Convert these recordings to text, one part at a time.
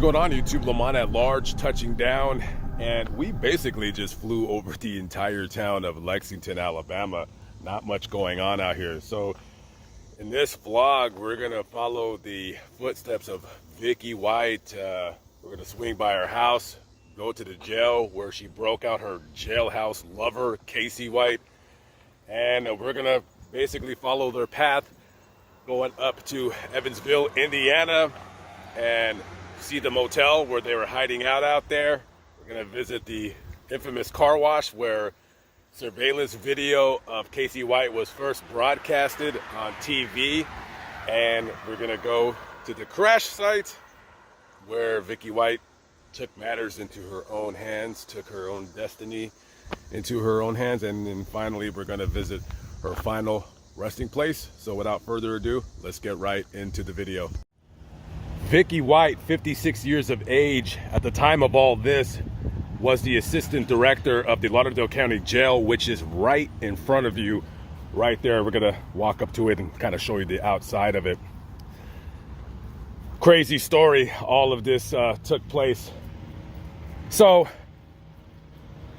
What's going on, YouTube? Lamont at large, touching down, and we basically just flew over the entire town of Lexington, Alabama. Not much going on out here. So in this vlog, we're gonna follow the footsteps of Vicky White. We're gonna swing by her house, go to the jail where she broke out her jailhouse lover, Casey White, and we're gonna basically follow their path going up to Evansville, Indiana, and see the motel where they were hiding out there. We're gonna visit the infamous car wash where surveillance video of Casey White was first broadcasted on TV, and we're gonna go to the crash site where Vicky White took matters into her own hands, took her own destiny into her own hands, and then finally we're gonna visit her final resting place. So without further ado, let's get right into the video. Vicky White, 56 years of age at the time of all this, was the assistant director of the Lexington County Jail, which is right in front of you right there. We're gonna walk up to it and kind of show you the outside of it. Crazy story, all of this took place. So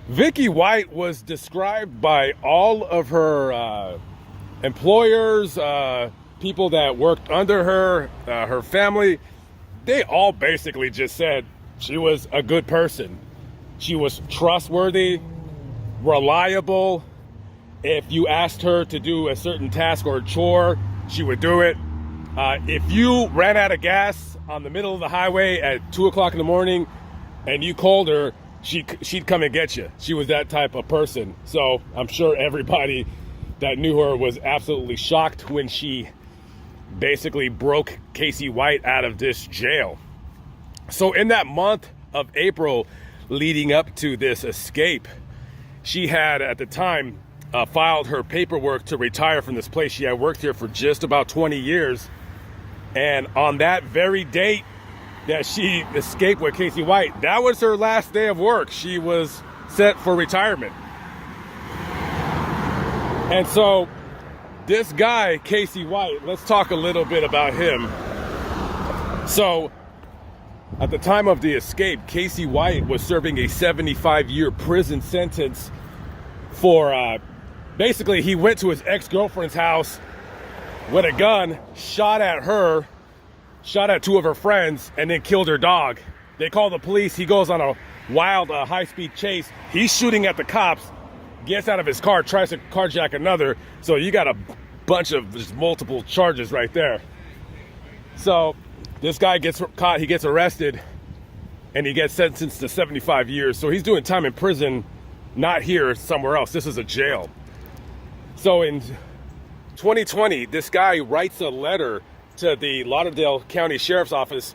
Vicky White was described by all of her employers, people that worked under her, her family. They all basically just said she was a good person. She was trustworthy, reliable. If you asked her to do a certain task or a chore, she would do it. If you ran out of gas on the middle of the highway at 2 o'clock in the morning and you called her, she'd come and get you. She was that type of person. So I'm sure everybody that knew her was absolutely shocked when she basically broke Casey White out of this jail. So in that month of April leading up to this escape, she had at the time filed her paperwork to retire from this place. She had worked here for just about 20 years. And on that very date that she escaped with Casey White, that was her last day of work. She was set for retirement. And so this guy, Casey White, let's talk a little bit about him. So at the time of the escape, Casey White was serving a 75-year prison sentence for, basically he went to his ex-girlfriend's house with a gun, shot at her, shot at two of her friends, and then killed her dog. They call the police. He goes on a wild high-speed chase. He's shooting at the cops, gets out of his car, tries to carjack another. So you got a bunch of just multiple charges right there. So this guy gets caught, he gets arrested, and he gets sentenced to 75 years. So he's doing time in prison, not here, somewhere else. This is a jail. So in 2020, this guy writes a letter to the Lauderdale County Sheriff's Office,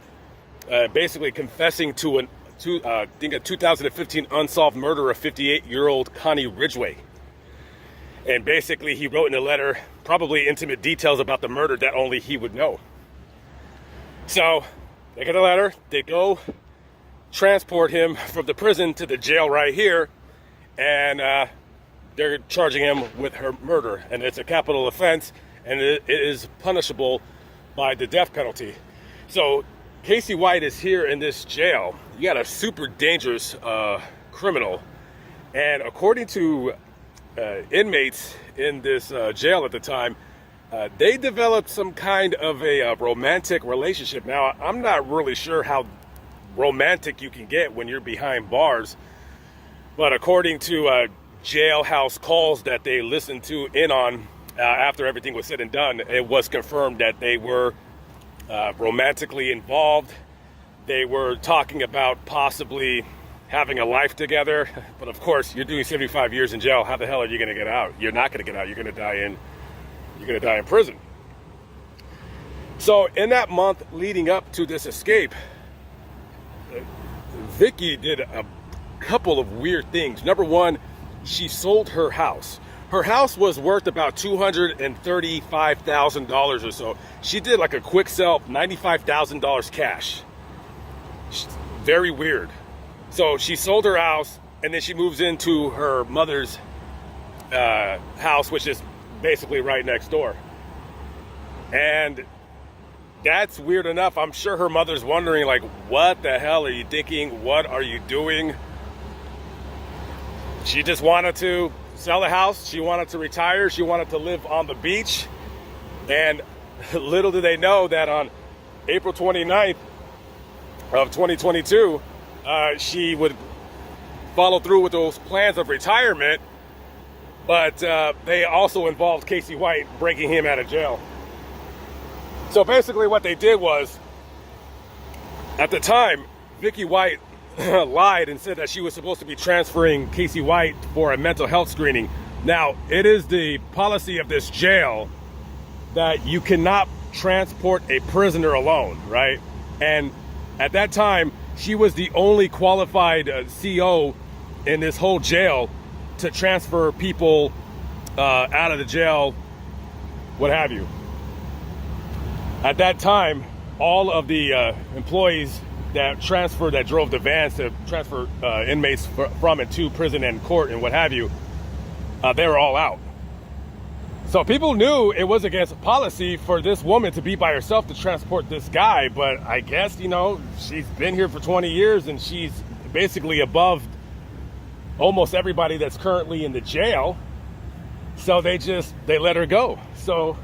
basically confessing to I think a 2015 unsolved murder of 58-year-old Connie Ridgway. And basically he wrote in the letter probably intimate details about the murder that only he would know. So they get a letter, they go transport him from the prison to the jail right here, and they're charging him with her murder. And it's a capital offense, and it is punishable by the death penalty. So Casey White is here in this jail. You got a super dangerous criminal. And according to inmates in this jail at the time, they developed some kind of a romantic relationship. Now, I'm not really sure how romantic you can get when you're behind bars, but according to jailhouse calls that they listened to in on after everything was said and done, it was confirmed that they were romantically involved. They were talking about possibly having a life together, but of course, you're doing 75 years in jail. How the hell are you going to get out? You're not going to get out. You're going to die in prison. So in that month leading up to this escape, Vicky did a couple of weird things. Number one, she sold her house. Her house was worth about $235,000 or so. She did like a quick sell, $95,000 cash. Very weird. So she sold her house, and then she moves into her mother's house, which is basically right next door. And that's weird enough. I'm sure her mother's wondering, like, what the hell are you thinking? What are you doing? She just wanted to sell the house. She wanted to retire. She wanted to live on the beach. And little did they know that on April 29th of 2022, she would follow through with those plans of retirement. But they also involved Casey White breaking him out of jail. So basically what they did was, at the time, Vicky White lied and said that she was supposed to be transferring Casey White for a mental health screening. Now, it is the policy of this jail that you cannot transport a prisoner alone, right? And at that time, she was the only qualified CO in this whole jail to transfer people out of the jail, what have you. At that time, all of the employees that drove the vans to transfer inmates from and to prison and court and what have you, they were all out. So people knew it was against policy for this woman to be by herself to transport this guy, but I guess, you know, she's been here for 20 years and she's basically above almost everybody that's currently in the jail. So they let her go. So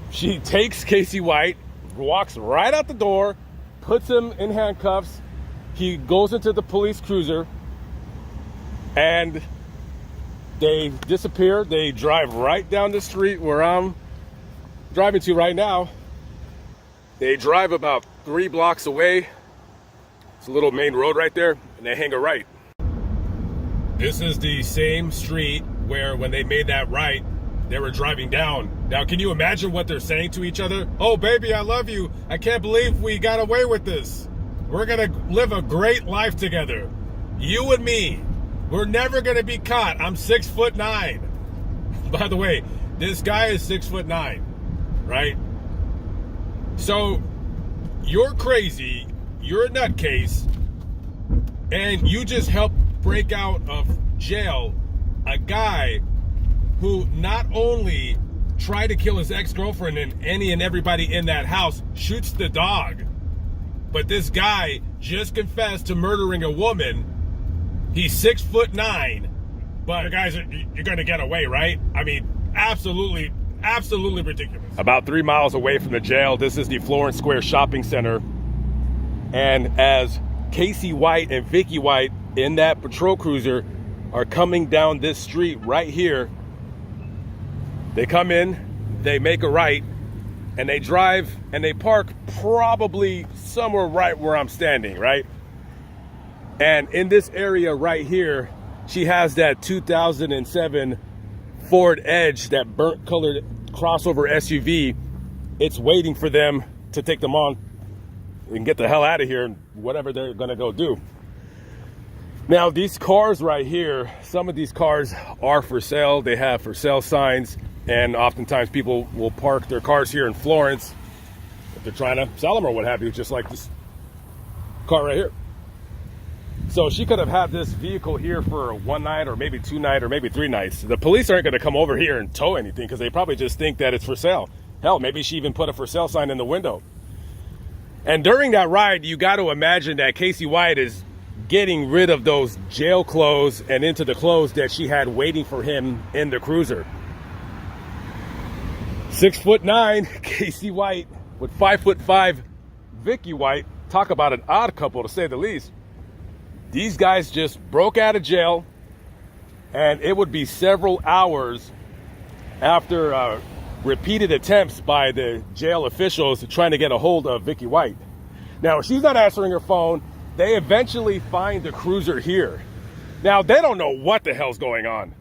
she takes Casey White, walks right out the door, puts him in handcuffs. He goes into the police cruiser and they disappear. They drive right down the street where I'm driving to right now. They drive about 3 blocks away. It's a little main road right there, and they hang a right. This is the same street where when they made that right, they were driving down. Now, can you imagine what they're saying to each other? Oh, baby, I love you. I can't believe we got away with this. We're going to live a great life together. You and me. We're never going to be caught. I'm 6'9". By the way, this guy is 6'9", right? So you're crazy. You're a nutcase. And you just helped break out of jail a guy who not only tried to kill his ex-girlfriend and any and everybody in that house, shoots the dog, but this guy just confessed to murdering a woman. He's 6'9", but guys, you're going to get away, right? I mean, absolutely ridiculous. About 3 miles away from the jail, this is the Florence Square Shopping Center. And as Casey White and Vicky White in that patrol cruiser are coming down this street right here, they come in, they make a right, and they drive and they park probably somewhere right where I'm standing, right? And in this area right here, she has that 2007 Ford Edge, that burnt colored crossover SUV. It's waiting for them to take them on and get the hell out of here and whatever they're gonna go do. Now, these cars right here, some of these cars are for sale. They have for sale signs, and oftentimes people will park their cars here in Florence if they're trying to sell them or what have you, just like this car right here. So she could have had this vehicle here for 1 night or maybe 2 nights or maybe 3 nights. The police aren't going to come over here and tow anything because they probably just think that it's for sale. Hell, maybe she even put a for sale sign in the window. And during that ride, you got to imagine that Casey White is getting rid of those jail clothes and into the clothes that she had waiting for him in the cruiser. 6'9", Casey White with 5'5", Vicky White. Talk about an odd couple, to say the least. These guys just broke out of jail, and it would be several hours after repeated attempts by the jail officials trying to get a hold of Vicky White. Now, she's not answering her phone. They eventually find the cruiser here. Now, they don't know what the hell's going on.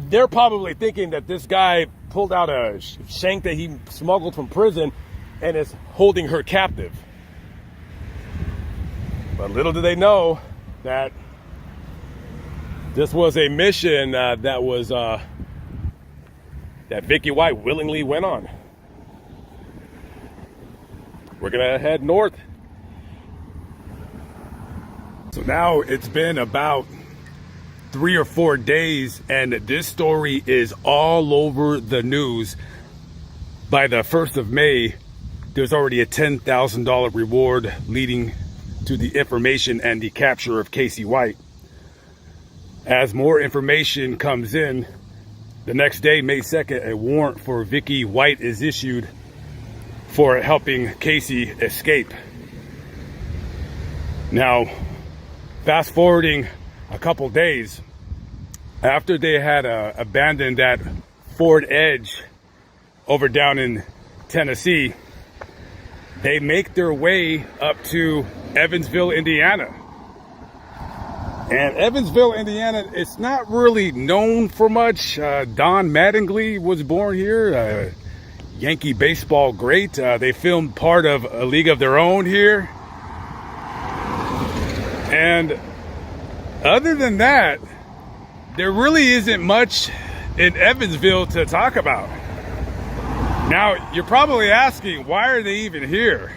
They're probably thinking that this guy pulled out a shank that he smuggled from prison and is holding her captive. But little do they know that this was a mission that Vicky White willingly went on. We're gonna head north. So now it's been about 3 or 4 days, and this story is all over the news. By the 1st of May, there's already a $10,000 reward leading to the information and the capture of Casey White. As more information comes in, the next day, May 2nd, a warrant for Vicky White is issued for helping Casey escape. Now, fast forwarding a couple days, after they had abandoned that Ford Edge over down in Tennessee, they make their way up to Evansville, Indiana. And Evansville, Indiana, it's not really known for much. Don Mattingly was born here, Yankee baseball great. They filmed part of A League of Their Own here. And other than that, there really isn't much in Evansville to talk about. Now, you're probably asking, why are they even here?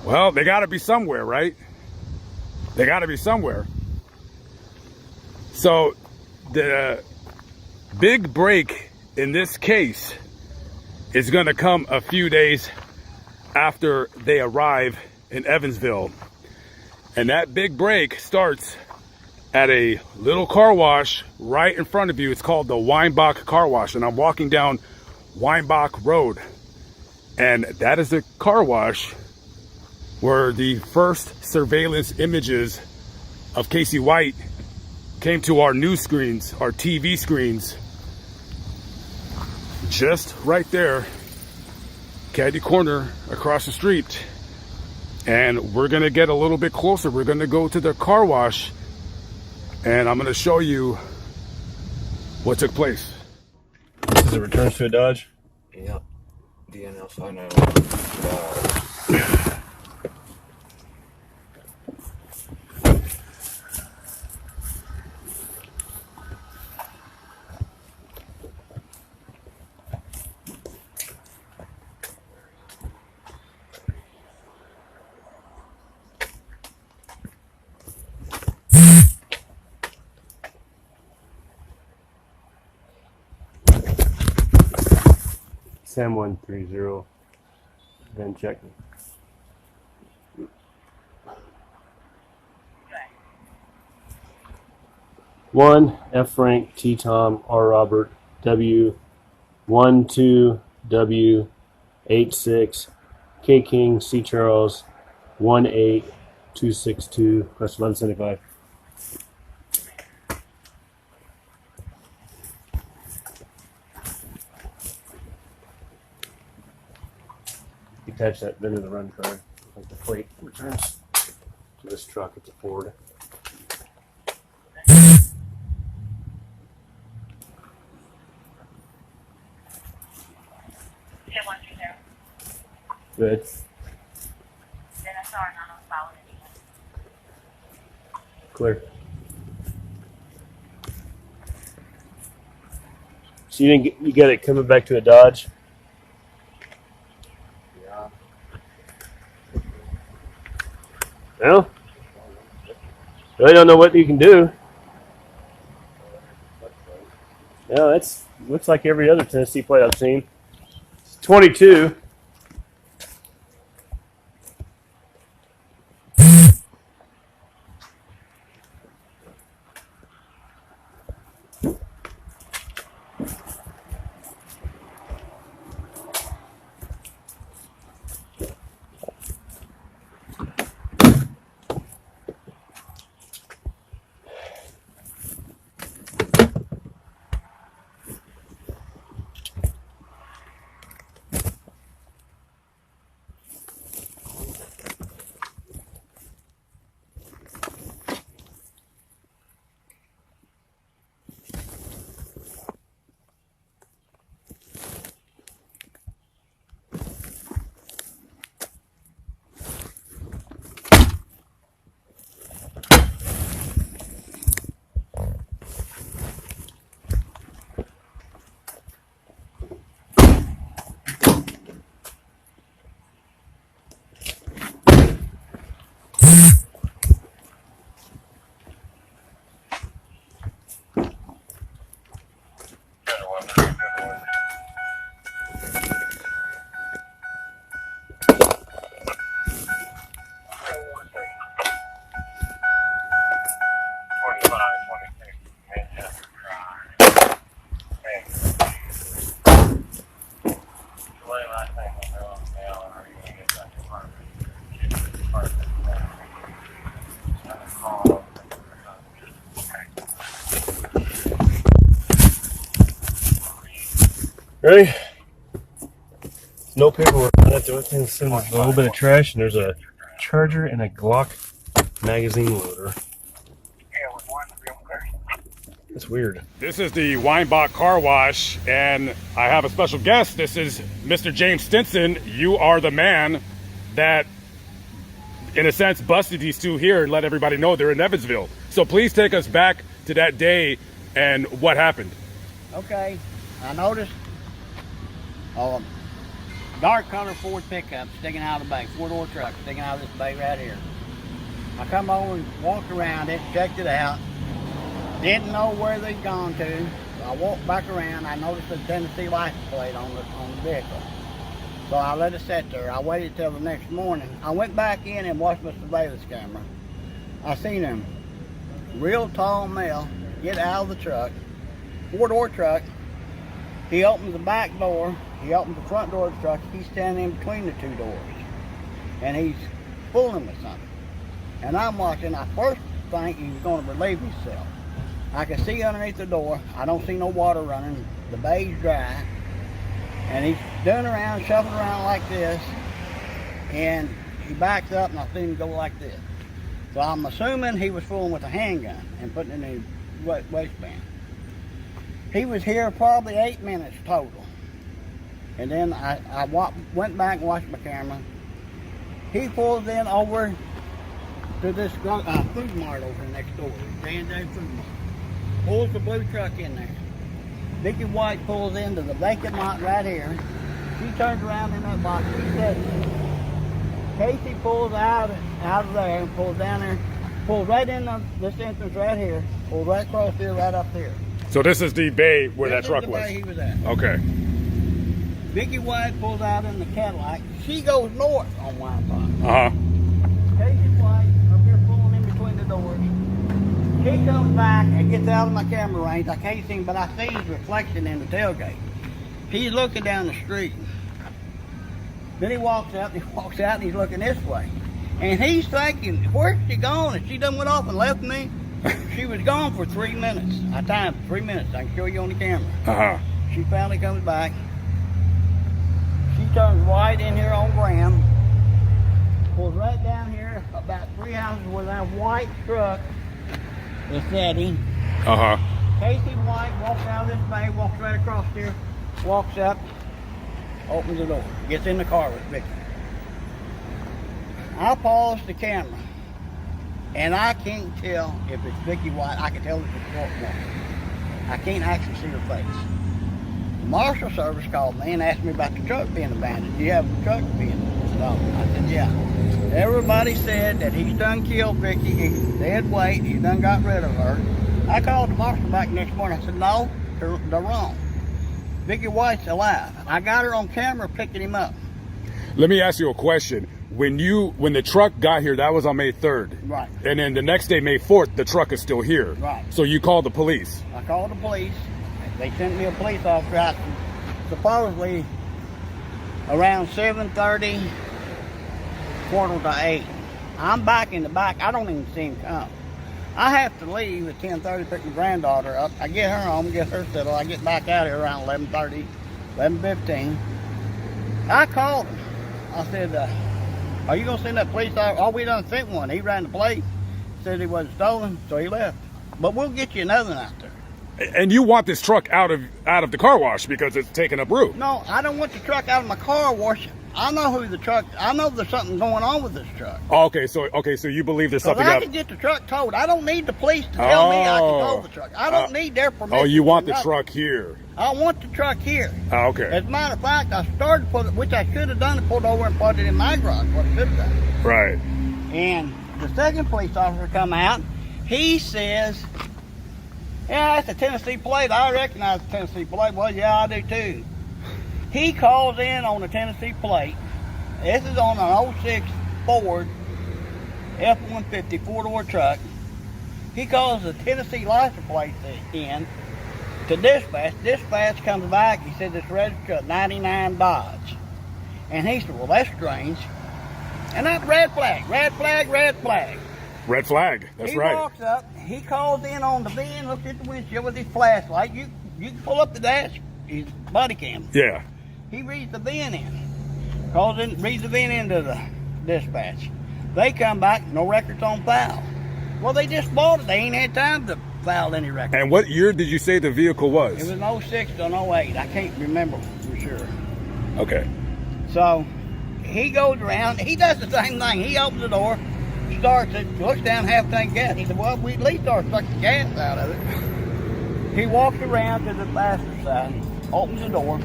Well, they gotta be somewhere, right? They gotta be somewhere. So the big break in this case is going to come a few days after they arrive in Evansville. And that big break starts at a little car wash right in front of you. It's called the Weinbach Car Wash. And I'm walking down Weinbach Road. And that is the car wash where the first surveillance images of Casey White came to our news screens, our TV screens. Just right there, caddy corner across the street. And we're gonna get a little bit closer. We're gonna go to the car wash and I'm gonna show you what took place. Is it returns to a Dodge? Yep. DNL 59. Sam 130. Then check. One F Frank T Tom R Robert W 12 W 86 K King C Charles 18262 plus 1175. Attach that then to the run card. Like the plate returns to this truck. It's a Ford. Good. Clear. So you got it coming back to a Dodge? Well, really don't know what you can do. Yeah, that's looks like every other Tennessee plate I've seen. It's 22. Ready? No paperwork on it. The only thing that's in a little bit of trash, and there's a charger and a Glock magazine loader. That's weird. This is the Weinbach Car Wash, and I have a special guest. This is Mr. James Stinson. You are the man that, in a sense, busted these two here and let everybody know they're in Evansville. So please take us back to that day and what happened. Okay, I noticed a dark color Ford pickup sticking out of the bay, four-door truck sticking out of this bay right here. I come over and walked around it, checked it out. Didn't know where they'd gone to. So I walked back around. I noticed the Tennessee license plate on the vehicle. So I let it sit there. I waited till the next morning. I went back in and watched my surveillance camera. I seen him, real tall male, get out of the truck, four-door truck. He opens the back door. He opens the front door of the truck. He's standing in between the two doors, and he's fooling with something. And I'm watching. I first think he was going to relieve himself. I can see underneath the door. I don't see no water running. The bay's dry. And he's doing around, shuffling around like this. And he backs up, and I see him go like this. So I'm assuming he was fooling with a handgun and putting it in his waistband. He was here probably 8 minutes total. And then I went back and watched my camera. He pulls in over to this food mart over next door, J&J Food Mart. Pulls the blue truck in there. Vicky White pulls into the vacant lot right here. She turns around in that box. She says, Casey pulls out of there and pulls down there, pulls right in this entrance right here, pulls right across here, right up here. So this is the bay where that truck was? This is the bay he was at. Okay. Vicky White pulls out in the Cadillac. She goes north on Weinbach. Uh-huh. Casey White up here pulling in between the doors. He comes back and gets out of my camera range. I can't see him, but I see his reflection in the tailgate. He's looking down the street. Then he walks out and he's looking this way. And he's thinking, where's she gone? And she done went off and left me. She was gone for 3 minutes. I timed 3 minutes. I can show you on the camera. Uh-huh. She finally comes back. She turns right in here on Graham. Pulls right down here about 3 houses where that white truck is sitting. Uh-huh. Casey White walks out of this bay, walks right across here, walks up, opens the door, gets in the car with Vicky. I pause the camera, and I can't tell if it's Vicky White. I can tell it's a short woman. I can't actually see her face. The Marshal Service called me and asked me about the truck being abandoned. Do you have the truck being stolen? I said, yeah. Everybody said that he's done killed Vicky. He's dead weight. He done got rid of her. I called the marshal back next morning. I said, no, they're wrong. Vicky White's alive. I got her on camera picking him up. Let me ask you a question. When the truck got here, that was on May 3rd. Right. And then the next day, May 4th, the truck is still here. Right. So you called the police. I called the police. They sent me a police officer out supposedly around 7:30, 7:45. I'm back in the back. I don't even see him come. I have to leave at 10:30, pick my granddaughter up. I get her home, get her settled. I get back out here around 11:30, 11:15. I called him. I said, are you going to send that police officer? Oh, we done sent one. He ran the plate, said he wasn't stolen, so he left. But we'll get you another one out there. And you want this truck out of the car wash because it's taking up room. No, I don't want the truck out of my car wash. I know I know there's something going on with this truck. Oh, okay, so you believe there's something I out. can get the truck towed. I don't need the police to tell me I can tow the truck. I don't need their permission. Oh, you want for the nothing. truck here. I want the truck here. Oh, okay. As a matter of fact, I started to put it, which I should have done, and pulled over and put it in my garage. What I should have done. Right. And the second police officer come out. He says, yeah, that's a Tennessee plate. I recognize the Tennessee plate. Well, yeah, I do too. He calls in on the Tennessee plate. This is on an 06 Ford F-150 four-door truck. He calls the Tennessee license plate in to dispatch. Dispatch comes back. He said it's registered at 99 Dodge. And he said, well, that's strange. And that's red flag, red flag, red flag. Red flag. That's right. He walks up. He calls in on the van, looks at the windshield with his flashlight. You can pull up the dash. his body cam. Yeah. He reads the VIN in. Reads the VIN into the dispatch. They come back, no records on file. Well, they just bought it. They ain't had time to file any records. And what year did you say the vehicle was? It was 06 to 08. I can't remember for sure. Okay. So he goes around. He does the same thing. He opens the door, starts it, looks down half tank gas. He said, well, we at least start sucking the gas out of it. He walks around to the passenger side, opens the door,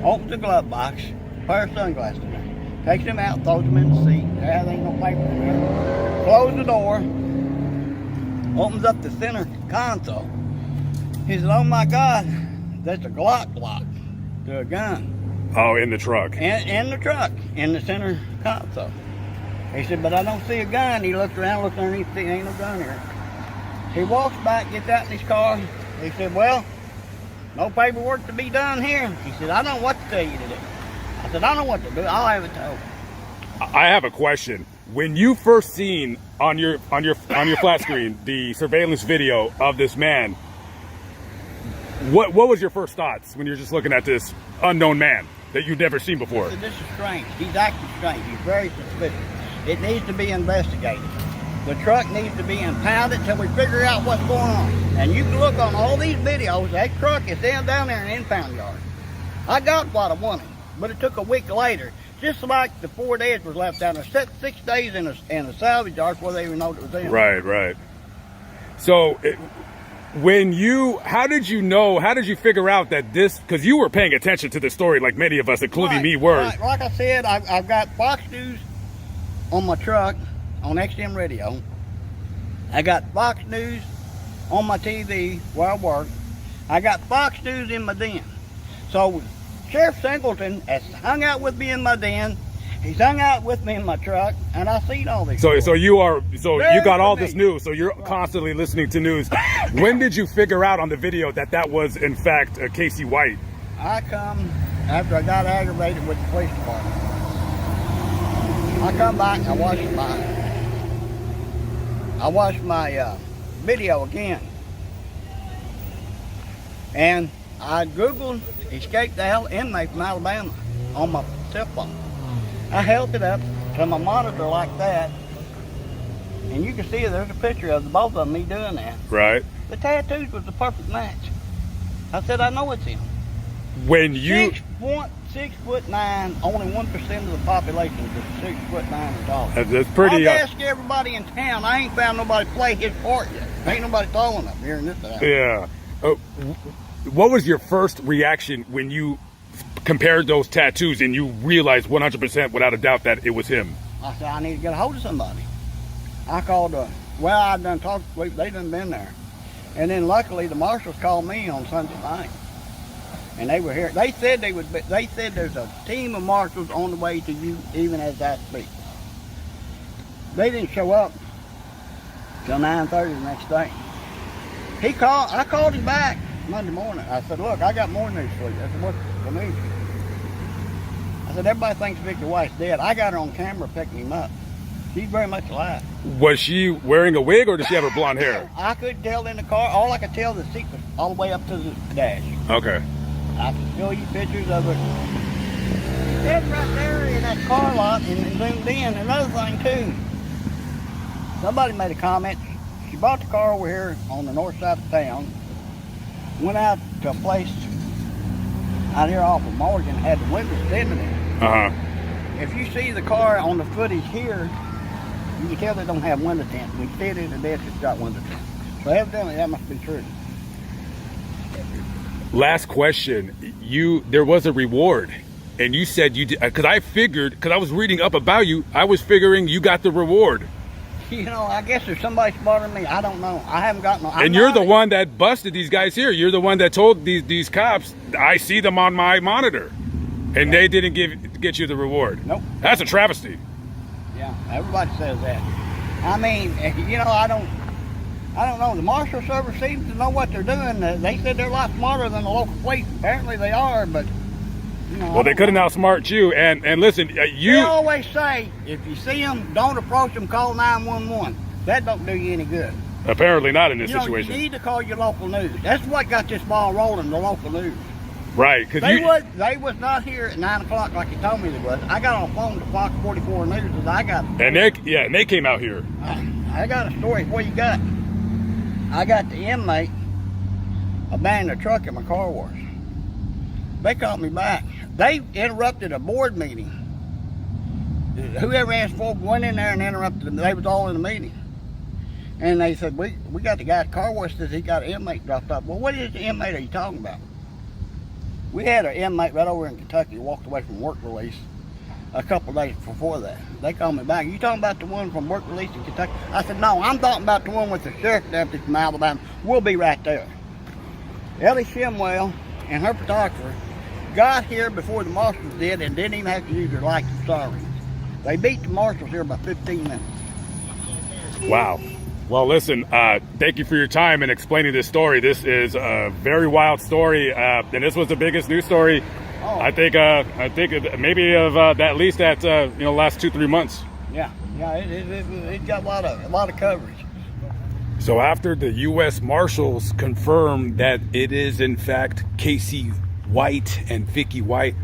opens the glove box, pair of sunglasses in there, takes them out, throws them in the seat. There ain't no paper in there. Closes the door, opens up the center console. He said, oh my God, that's a Glock block to a gun. Oh, in the truck. In the truck, in the center console. He said, but I don't see a gun. He looked around, looked underneath, there ain't no gun here. He walks back, gets out in his car. He said, well, no paperwork to be done here. He said, I don't know what to tell you to do. I said, I don't know what to do. I'll have it told. I have a question. When you first seen on your flat screen the surveillance video of this man, what was your first thoughts when you're just looking at this unknown man that you've never seen before? This is strange. He's acting strange. He's very suspicious. It needs to be investigated. The truck needs to be impounded till we figure out what's going on. And you can look on all these videos, that truck is down there in an impound yard. I got what I wanted, but it took a week later. Just like the 4 days was left down there. Set 6 days in a salvage yard before they even know it was in. Right. So, how did you figure out that this, because you were paying attention to the story like many of us, including me, were. Right. Like I said, I've got Fox News on my truck, on XM radio. I got Fox News on my TV where I work. I got Fox News in my den. So Sheriff Singleton has hung out with me in my den. He's hung out with me in my truck, and I've seen all these. So you got all familiar. this news. So you're constantly listening to news. When did you figure out on the video that was in fact Casey White? I come after I got aggravated with the police department. I come back and I watched my video again, and I googled escaped inmate from Alabama on my cell phone. I held it up to my monitor like that, and you can see there's a picture of the both of them, me doing that. Right. The tattoos was the perfect match. I said, I know it's him. When you 6'9", only 1% of the population is 6'9" tall. That's pretty. I've asked everybody in town. I ain't found nobody play his part yet. Ain't nobody throwing up here in this house. Yeah. What was your first reaction when you compared those tattoos and you realized 100% without a doubt that it was him? I said, I need to get a hold of somebody. I called, I done talked, they done been there. And then luckily the marshals called me on Sunday night. And they were here. They said there's a team of marshals on the way to you even as I speak. They didn't show up till 9:30 the next day. I called him back Monday morning. I said, look, I got more news for you. I said, what's the news? I said, everybody thinks Vicky White's dead. I got her on camera picking him up. She's very much alive. Was she wearing a wig or did she have her blonde hair? I couldn't tell in the car. All I could tell, the seat was all the way up to the dash. Okay. I can show you pictures of it. It's right there in that car lot and zoomed in. Another thing too, somebody made a comment. She bought the car over here on the north side of town, went out to a place out here off of Morgan, had the windows tinted in. If you see the car on the footage here, you can tell they don't have window tint. We see it in the desk, it's got window tint. So evidently that must be true. Last question. There was a reward, and you said you did, because I was reading up about you, I was figuring you got the reward. You know, I guess there's somebody smarter than me. I don't know. I haven't got no. And you're the one that busted these guys here. You're the one that told these cops, I see them on my monitor, and they didn't get you the reward. Nope. That's a travesty. Yeah, everybody says that. I mean, you know, I don't know. The Marshal Service seems to know what they're doing. They said they're a lot smarter than the local police. Apparently they are, but, you know. Well, they couldn't outsmart you. And listen, They always say, if you see them, don't approach them, call 911. That don't do you any good. Apparently not in this situation. You need to call your local news. That's what got this ball rolling, the local news. Right, because They was not here at 9 o'clock like you told me they was. I got on the phone to Fox 44 News and I got. and they came out here. I got a story. What you got? I got the inmate abandoned the truck in my car wash. They called me back. They interrupted a board meeting. Whoever asked for went in there and interrupted them. They was all in the meeting. And they said, we got the guy at the car wash says he got an inmate dropped off. Well, what is the inmate are you talking about? We had an inmate right over in Kentucky walked away from work release a couple of days before that. They called me back. You talking about the one from work release in Kentucky? I said, no, I'm talking about the one with the sheriff deputy from Alabama. We'll be right there. Ellie Shimwell and her photographer got here before the marshals did and didn't even have to use their lights and sirens. They beat the marshals here by 15 minutes. Wow. Well, listen, thank you for your time and explaining this story. This is a very wild story, and this was the biggest news story, I think maybe of at least that last 2-3 months. Yeah, it got a lot of coverage. So after the U.S. Marshals confirmed that it is in fact Casey White and Vicky White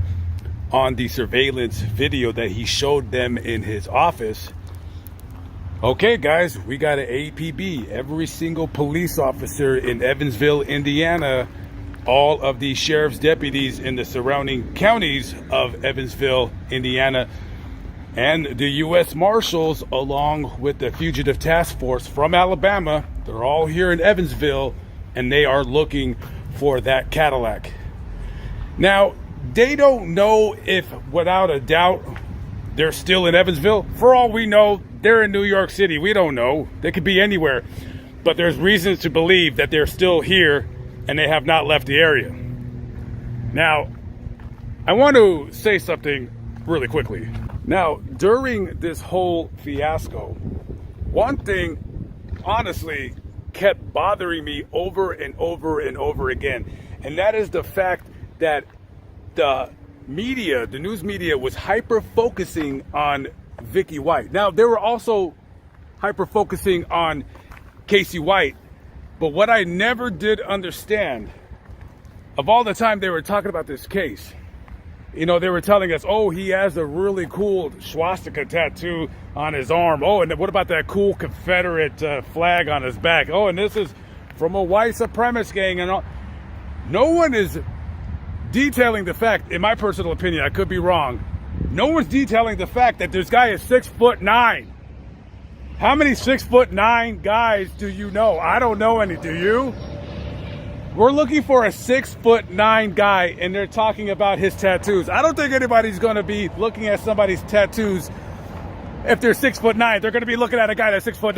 on the surveillance video that he showed them in his office. Okay, guys, we got an APB. Every single police officer in Evansville, Indiana, all of the sheriff's deputies in the surrounding counties of Evansville, Indiana, and the U.S. Marshals, along with the Fugitive Task Force from Alabama, they're all here in Evansville, and they are looking for that Cadillac. Now, they don't know if, without a doubt, they're still in Evansville. For all we know, they're in New York City. We don't know. They could be anywhere. But there's reasons to believe that they're still here and they have not left the area. Now, I want to say something really quickly. Now, during this whole fiasco, one thing honestly kept bothering me over and over and over again. And that is the fact that the news media was hyper-focusing on Vicky White. Now, they were also hyper-focusing on Casey White, but what I never did understand, of all the time they were talking about this case, they were telling us, oh, he has a really cool swastika tattoo on his arm. Oh, and what about that cool Confederate flag on his back? Oh, and this is from a white supremacist gang and all. No one is detailing the fact, in my personal opinion, I could be wrong, no one's detailing the fact that this guy is 6'9". How many 6'9" guys do you know? I don't know any, do you? We're looking for a 6'9" guy and they're talking about his tattoos. I don't think anybody's gonna be looking at somebody's tattoos if they're 6'9". They're gonna be looking at a guy that's 6'9".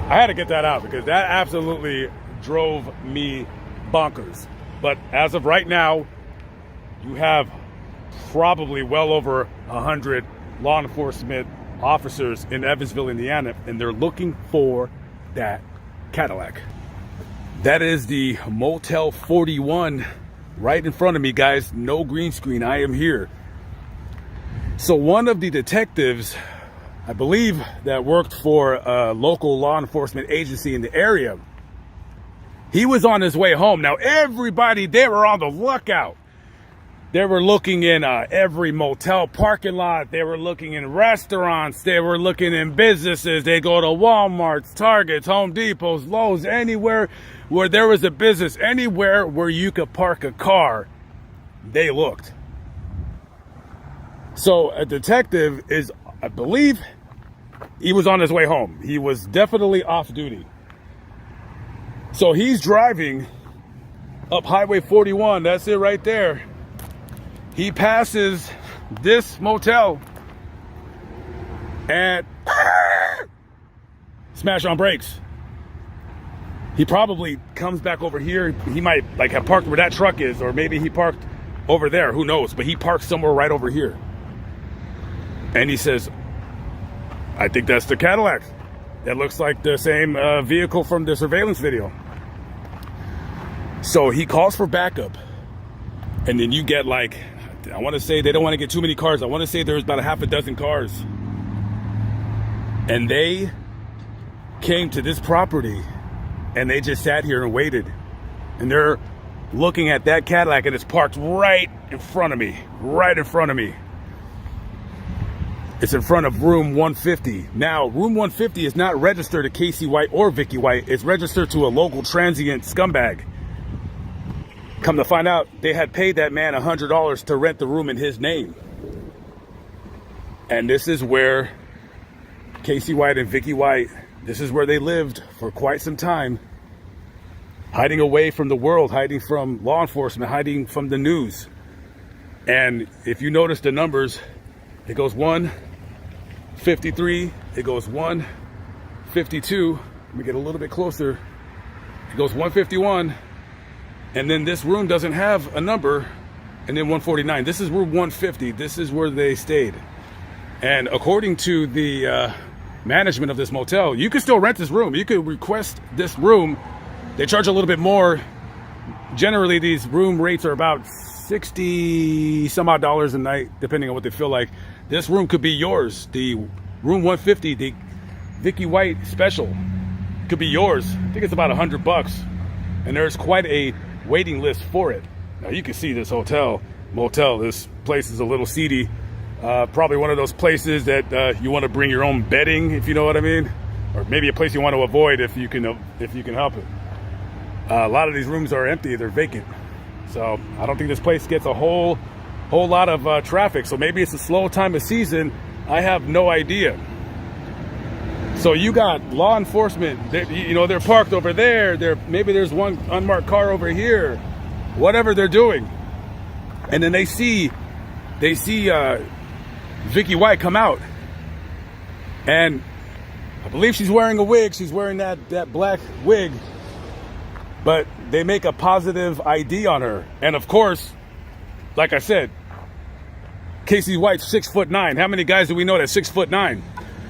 I had to get that out because that absolutely drove me bonkers. But as of right now, you have probably well over 100 law enforcement officers in Evansville, Indiana, and they're looking for that Cadillac. That is the Motel 41 right in front of me, guys. No green screen. I am here. So one of the detectives, I believe, that worked for a local law enforcement agency in the area, he was on his way home. Now, everybody, they were on the lookout. They were looking in every motel parking lot. They were looking in restaurants. They were looking in businesses. They go to Walmart's, Target's, Home Depot's, Lowe's, anywhere where there was a business, anywhere where you could park a car, they looked. So a detective is, I believe, he was on his way home. He was definitely off duty. So he's driving up Highway 41. That's it right there. He passes this motel and smash on brakes. He probably comes back over here. He might have parked where that truck is, or maybe he parked over there. Who knows? But he parked somewhere right over here. And he says, I think that's the Cadillac. It looks like the same vehicle from the surveillance video. So he calls for backup. And then you get I want to say they don't want to get too many cars. I want to say there's about a half a dozen cars. And they came to this property and they just sat here and waited. And they're looking at that Cadillac, and it's parked right in front of me. Right in front of me. It's in front of room 150. Now, room 150 is not registered to Casey White or Vicky White. It's registered to a local transient scumbag. Come to find out, they had paid that man $100 to rent the room in his name. And this is where Casey White and Vicky White, this is where they lived for quite some time. Hiding away from the world, hiding from law enforcement, hiding from the news. And if you notice the numbers, it goes 153, it goes 152. Let me get a little bit closer. It goes 151. And then this room doesn't have a number. And then 149. This is room 150. This is where they stayed. And according to the management of this motel, you could still rent this room. You could request this room. They charge a little bit more. Generally, these room rates are about $60 some odd a night, depending on what they feel like. This room could be yours. The room 150, the Vicky White special, could be yours. I think it's about $100, and there's quite a waiting list for it. Now you can see this motel. This place is a little seedy. Probably one of those places that you want to bring your own bedding, if you know what I mean, or maybe a place you want to avoid if you can help it. A lot of these rooms are empty; they're vacant. So I don't think this place gets a whole lot of traffic. So maybe it's a slow time of season. I have no idea. So you got law enforcement. They're parked over there. Maybe there's one unmarked car over here. Whatever they're doing, and then they see Vicky White come out, and I believe she's wearing a wig. She's wearing that black wig. But they make a positive ID on her. And of course, like I said, Casey White's 6'9". How many guys do we know that's 6'9"?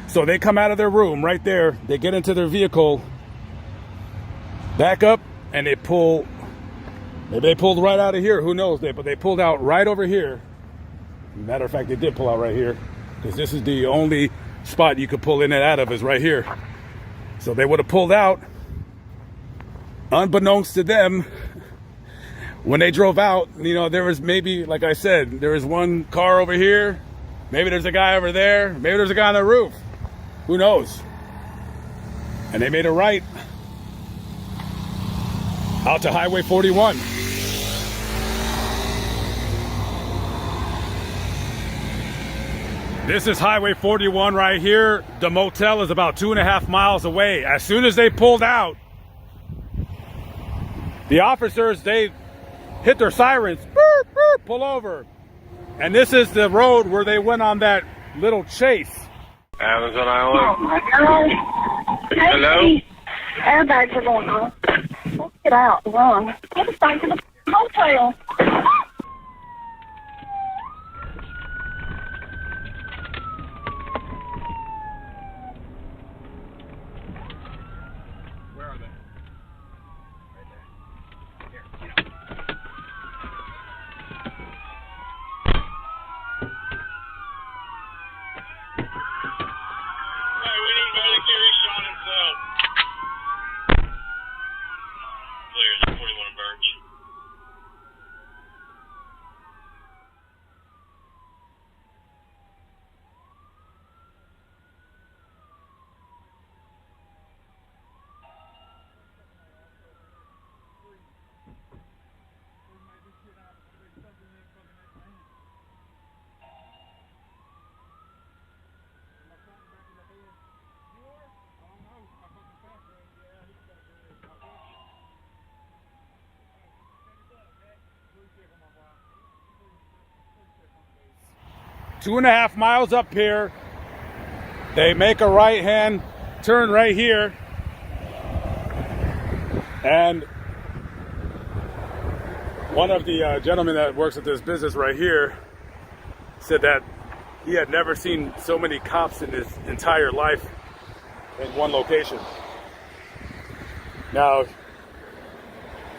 So they come out of their room right there. They get into their vehicle, back up, and they pull. Maybe they pulled right out of here. Who knows? But they pulled out right over here. Matter of fact, they did pull out right here, because this is the only spot you could pull in and out of is right here. So they would have pulled out. Unbeknownst to them, when they drove out, there was maybe, like I said, there was one car over here. Maybe there's a guy over there. Maybe there's a guy on the roof. Who knows? And they made a right out to Highway 41. This is Highway 41 right here. The motel is about 2.5 miles away. As soon as they pulled out, the officers, they hit their sirens, boop, boop, pull over. And this is the road where they went on that little chase. Amazon Island. Oh my God. Hello? Airbags are going on. Let's get out and run. Get us back to the hotel. Where are they? Clear, 41 Birch. Two and a half miles up here. They make a right-hand turn right here. And one of the gentlemen that works at this business right here said that he had never seen so many cops in his entire life in one location. Now,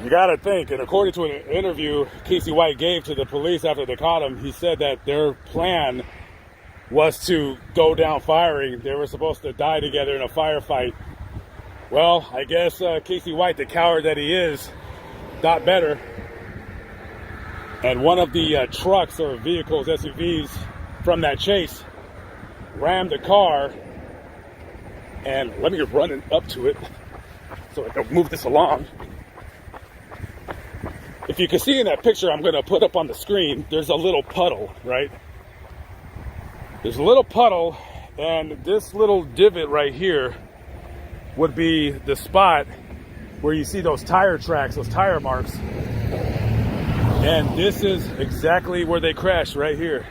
you gotta think, and according to an interview Casey White gave to the police after they caught him, he said that their plan was to go down firing. They were supposed to die together in a firefight. Well, I guess Casey White, the coward that he is, thought better And one of the trucks or vehicles, SUVs, from that chase rammed the car. And let me run up to it so I can move this along. If you can see in that picture I'm going to put up on the screen, there's a little puddle, right? There's a little puddle, and this little divot right here would be the spot where you see those tire tracks, those tire marks. And this is exactly where they crashed, right here.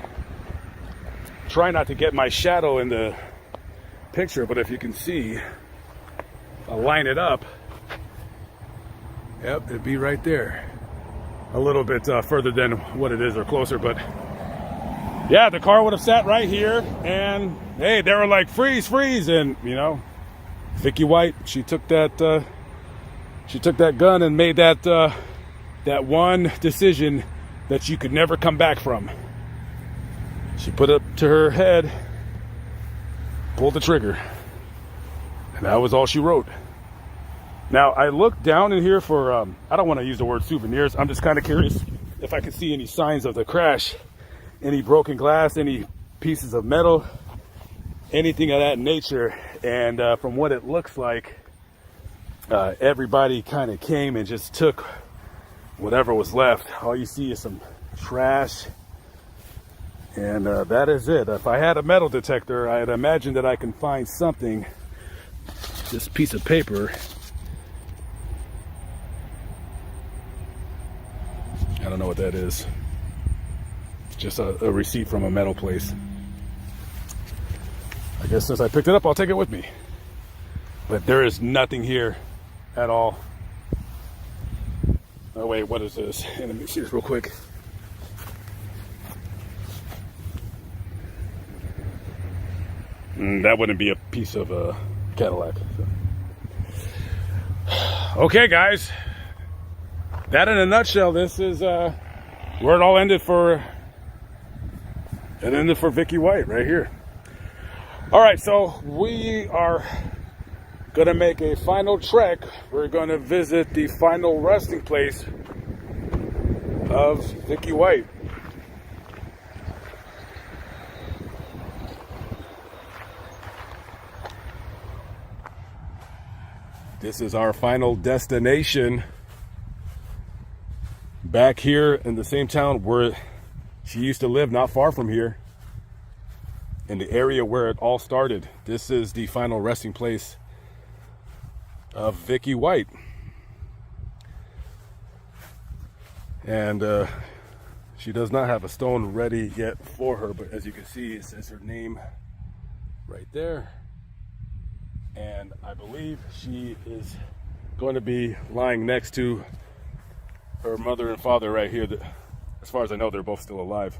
Try not to get my shadow in the picture, but if you can see, I'll line it up. Yep, it'd be right there. A little bit further than what it is, or closer, but yeah, the car would have sat right here, and hey, they were like, freeze, freeze, and you know, Vicky White, she took that gun and made that one decision that you could never come back from. She put it to her head, pulled the trigger, and that was all she wrote. Now, I looked down in here for, I don't want to use the word souvenirs. I'm just kind of curious if I could see any signs of the crash, any broken glass, any pieces of metal, anything of that nature. And from what it looks like, everybody kind of came and just took whatever was left. All you see is some trash. And that is it. If I had a metal detector, I'd imagine that I can find something. This piece of paper. I don't know what that is. Just a receipt from a metal place. I guess since I picked it up, I'll take it with me. But there is nothing here at all. Oh wait, what is this? Let me see this real quick. That wouldn't be a piece of a Cadillac. So. Okay, guys. That in a nutshell, this is where it all ended for. It ended for Vicky White right here. All right, so we are gonna make a final trek. We're gonna visit the final resting place of Vicky White. This is our final destination. Back here in the same town where she used to live, not far from here, in the area where it all started. This is the final resting place of Vicky White. And she does not have a stone ready yet for her, but as you can see, it says her name right there. And I believe she is going to be lying next to her mother and father right here. That, as far as I know, they're both still alive.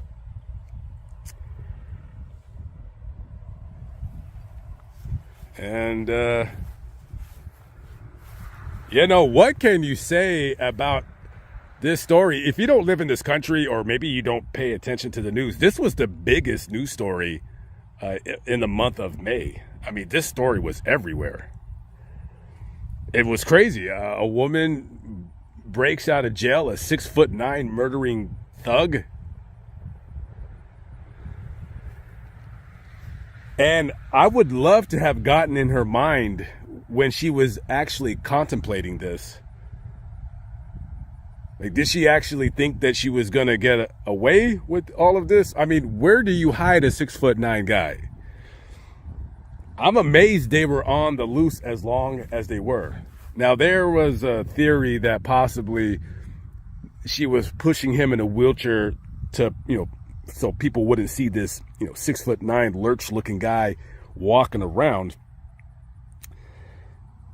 And you know, what can you say about this story? If you don't live in this country, or maybe you don't pay attention to the news, this was the biggest news story in the month of May. I mean, this story was everywhere. It was crazy. A woman breaks out of jail, a 6'9" murdering thug. And I would love to have gotten in her mind when she was actually contemplating this. Like, did she actually think that she was going to get away with all of this? I mean, where do you hide a 6'9" guy? I'm amazed they were on the loose as long as they were. Now, there was a theory that possibly she was pushing him in a wheelchair to, you know, so people wouldn't see this, you know, 6'9" lurch-looking guy walking around.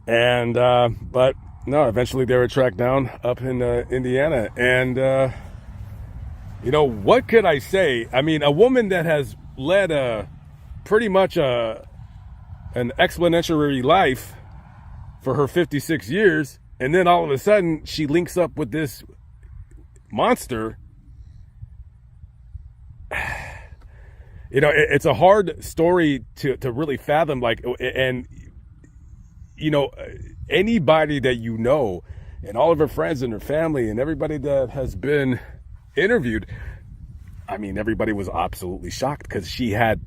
And, but no, eventually they were tracked down up in Indiana. And, you know, what could I say? I mean, a woman that has led pretty much an exponential life for her 56 years, and then all of a sudden she links up with this monster. You know, it's a hard story to really fathom. Like, and you know, anybody that you know, and all of her friends and her family and everybody that has been interviewed, I mean, everybody was absolutely shocked because she had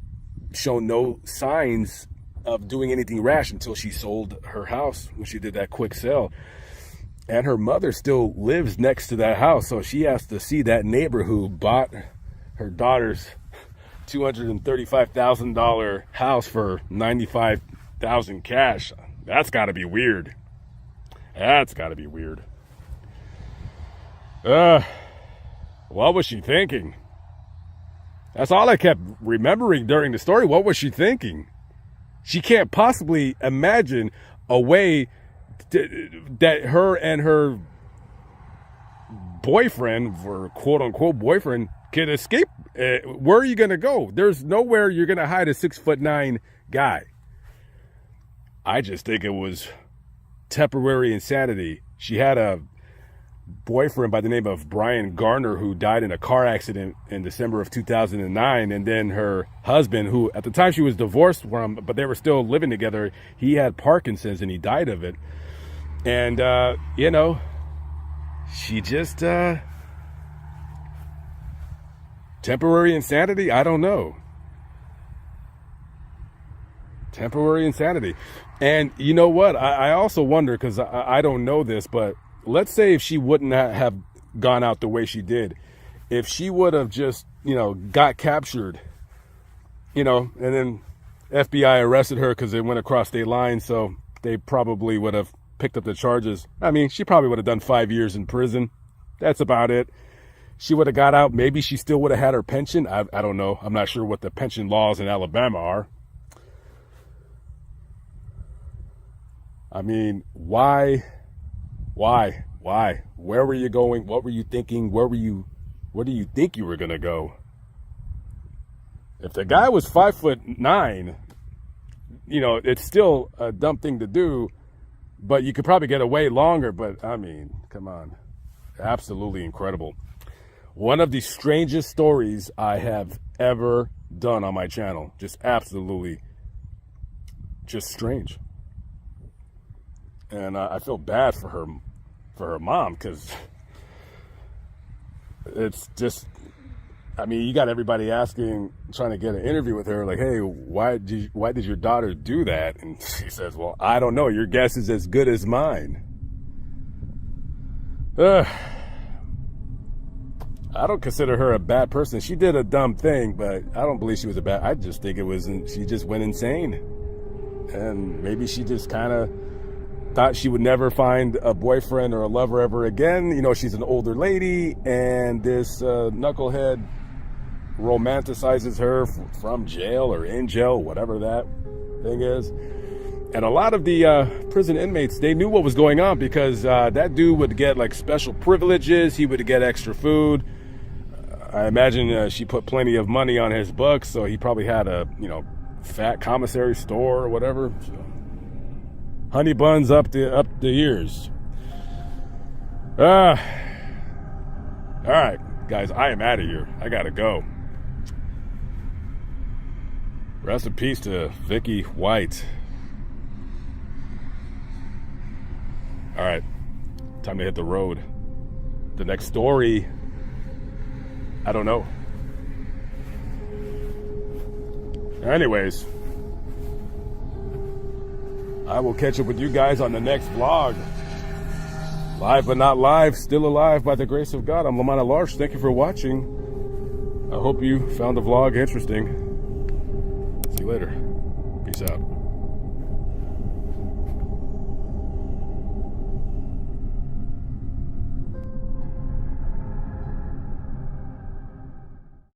shown no signs of doing anything rash until she sold her house when she did that quick sale. And her mother still lives next to that house, so she has to see that neighbor who bought her daughter's $235,000 house for $95,000 cash. That's got to be weird. That's got to be weird. What was she thinking? That's all I kept remembering during the story. What was she thinking? She can't possibly imagine a way that her and her boyfriend, or quote unquote boyfriend, could escape. Where are you going to go? There's nowhere you're going to hide a 6'9" guy. I just think it was temporary insanity. She had a boyfriend by the name of Brian Garner who died in a car accident in December of 2009, and then her husband, who at the time she was divorced from, but they were still living together, he had Parkinson's and he died of it. And you know, she just temporary insanity. I don't know. Temporary insanity. And you know what, I also wonder, because I don't know this, but let's say if she wouldn't have gone out the way she did, if she would have just, you know, got captured, you know, and then FBI arrested her because they went across state lines, so they probably would have picked up the charges. I mean, she probably would have done 5 years in prison. That's about it. She would have got out. Maybe she still would have had her pension. I don't know. I'm not sure what the pension laws in Alabama are. I mean, why? Where were you going? What were you thinking? Where do you think you were going to go? If the guy was 5'9", you know, it's still a dumb thing to do, but you could probably get away longer. But I mean, come on. Absolutely incredible. One of the strangest stories I have ever done on my channel. Just absolutely just strange. And I feel bad for her mom, because it's just, I mean, you got everybody asking, trying to get an interview with her, like, hey, why did your daughter do that? And she says, well, I don't know. Your guess is as good as mine. I don't consider her a bad person. She did a dumb thing, but I don't believe she was I just think she just went insane. And maybe she just kind of thought she would never find a boyfriend or a lover ever again. You know, she's an older lady, and this knucklehead romanticizes her from jail or in jail, whatever that thing is. And a lot of the prison inmates, they knew what was going on, because that dude would get like special privileges. He would get extra food. I imagine she put plenty of money on his books, so he probably had a, you know, fat commissary store or whatever. So, honey buns up the ears. All right, guys, I am out of here. I gotta go. Rest in peace to Vicky White. All right, time to hit the road. The next story, I don't know. Anyways, I will catch up with you guys on the next vlog. Live but not live, still alive by the grace of God. I'm Lamont at Large. Thank you for watching. I hope you found the vlog interesting. See you later. Peace out.